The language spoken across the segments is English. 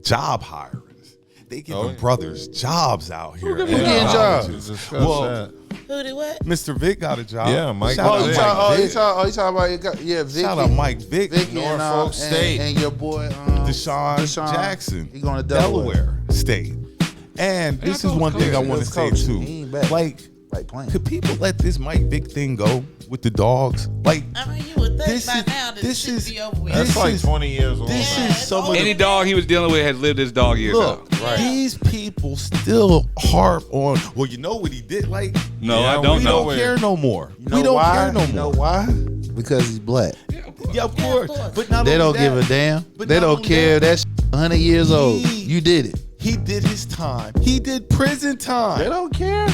job hirings. They giving brothers jobs out here. Who getting jobs? Well, Who did what? Mr. Vick got a job. Yeah, Mike. Shout out Vick. Mike Vick. You talking about Vick? Shout out Mike Vick. Vick Norfolk State. and your boy Deshaun Jackson. He going to Delaware State. And this is one thing I want to say too. He ain't back. Like playing. could people let this Mike Vick thing go with the dogs? Like, I mean, you would think this by is- now that this this is- should be over with. That's like 20 years old. this Yeah, is some of the Any dog he was dealing with has lived his dog years look. out. These people still harp on. Well, you know what he did. Like, No, Yeah, I don't we know. don't care no more. You know We don't why? care no You know more. why? Because he's black. Yeah, of Yeah, course. of course. But not They only don't give that, a damn. but They not don't only care. that, That's 100 years old. You did it. He did his time. He did prison time. They don't care.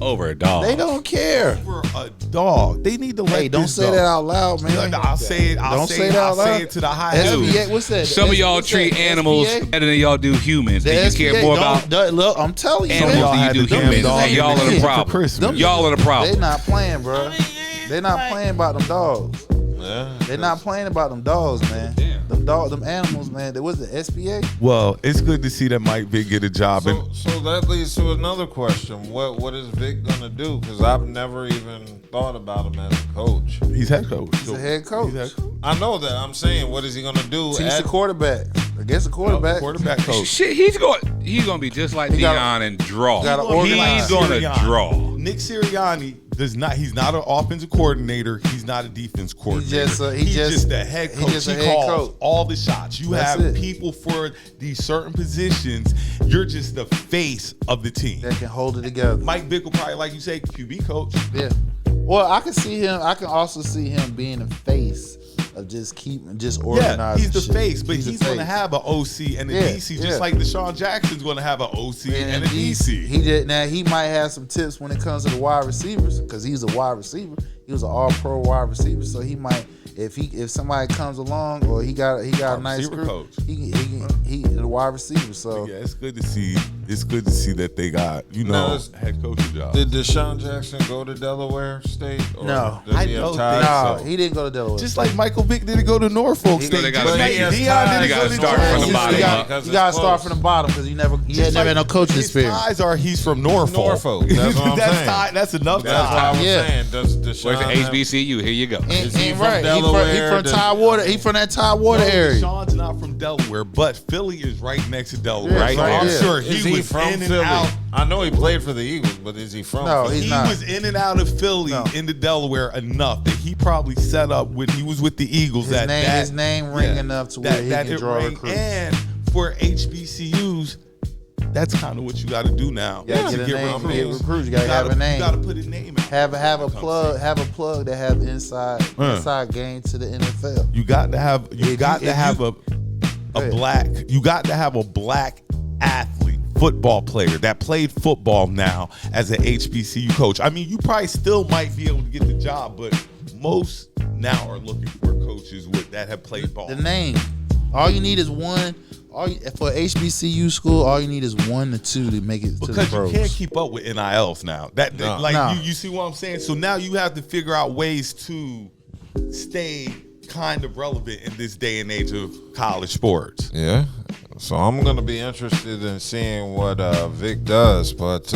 Over a dog. They don't care. For a dog. They need to let Hey, don't this say go. that out loud, man. I'll say it. Don't say that out I'll say loud. it to the high SBA, heavens. what's that? Some of y'all What's treat that? animals SBA? better than y'all do humans. The And you care SBA more don't- about look, I'm telling you, animals y'all than had you do the damn humans. dog And y'all in the are the kid for problem. Christmas. Y'all are the problem. they not playing, bro. I mean, They not like, playing about them dogs. Yeah. They not playing about them dogs, man. Them animals, man. There was the SBA. Well, it's good to see that Mike Vick get a job. So that leads to another question. What is Vick gonna do? Because I've never even thought about him as a coach. And he's head coach. He's a head coach. He's head coach. I know that. I'm saying, what is he gonna do? Teach the quarterback. Against the quarterback. Quarterback coach. Shit, he's gonna be just like He gotta- Deion and draw. gotta organize. He's gonna Sirianni. draw. Nick Sirianni does not. He's not an offensive coordinator. He's not a defense coordinator. He's just a head he coach. just a He head calls coach. all the shots. You That's have it. people for these certain positions. You're just the face of the team. That can hold it together. Mike Vick will probably, like you say, QB coach. Yeah. Well, I can see him. I can also see him being the face of just Yeah, organizing. he's the shit. face, but he's the going to face. have an OC and a Yeah, DC, yeah. just like Deshaun Jackson's going to have an OC and a DC. He did. Now he might have some tips when it comes to the wide receivers because he's a wide receiver. He was an All-Pro wide receiver, so he might if somebody comes along or he got a nice receiver group, coach. he the wide receiver. So Yeah, it's good to see. It's good to see that they got Now, head coaching job. Did Deshaun Jackson go to Delaware State? Or No. does I he have don't ties? think no, so. he didn't go to Delaware. Just like Michael Vick didn't go to Norfolk State. they gotta Just make like it. Deion They didn't gotta go to start Norfolk from the State. bottom You up. got to start from the bottom because you Just never had no coaching his experience. ties are he's from Norfolk. Norfolk, that's what I'm saying. That's enough That's what I ties. was Yeah. saying. Does Deshaun Where's the have- HBCU? Here you go. Is he from Right. Delaware? He from Does- Tidewater. He from that Tidewater area. Deshaun's not from Delaware, but Philly is right next to Delaware. Yeah, so right I'm there. sure Is he he was from in and Philly? out. I know he played for the Eagles, but is he from No, Philly? he's He not. was in and out of Philly into Delaware enough that he probably set up when he was with the Eagles. His name ring enough to where he can it draw a rang. recruit. And for HBCUs, that's kind of what you got to do now. You gotta to get a name, recruits. get recruits. You gotta have a name. You got to put a name out. Have a plug that have inside game to the NFL. You got to have a black athlete, football player that played football now as an HBCU coach. I mean, you probably still might be able to get the job, but most now are looking for coaches that have played ball. The name. All you need is one. For HBCU school, all you need is 1 to 2 to make it to the Because pros. you can't keep up with NILs now. No. You see what I'm saying? So now you have to figure out ways to stay kind of relevant in this day and age of college sports. Yeah. So I'm going to be interested in seeing what Vic does. But